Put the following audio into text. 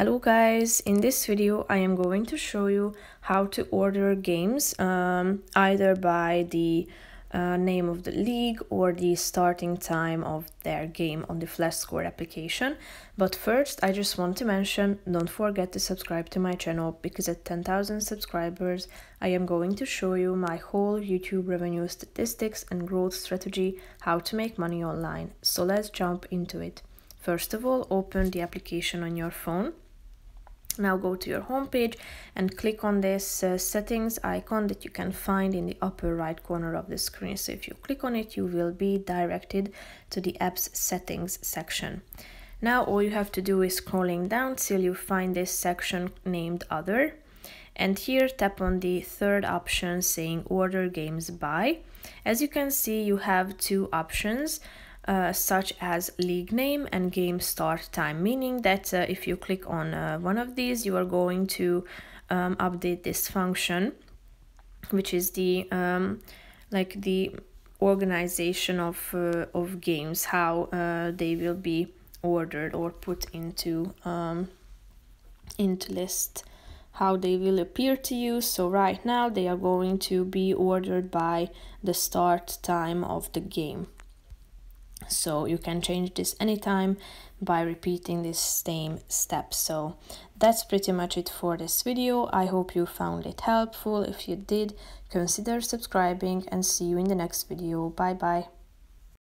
Hello guys, in this video I am going to show you how to order games either by the name of the league or the starting time of their game on the Flashscore application. But first I just want to mention, don't forget to subscribe to my channel, because at 10,000 subscribers I am going to show you my whole YouTube revenue statistics and growth strategy, how to make money online. So let's jump into it. First of all, open the application on your phone. Now go to your home page and click on this settings icon that you can find in the upper right corner of the screen. So if you click on it, you will be directed to the app's settings section. Now all you have to do is scrolling down till you find this section named Other. And here tap on the third option saying Order Games By. As you can see, you have two options. Such as league name and game start time, meaning that if you click on one of these, you are going to update this function, which is the like the organization of games, how they will be ordered or put into list, how they will appear to you. So right now they are going to be ordered by the start time of the game. So you can change this anytime by repeating this same step. So that's pretty much it for this video. I hope you found it helpful. If you did, consider subscribing and see you in the next video. Bye bye.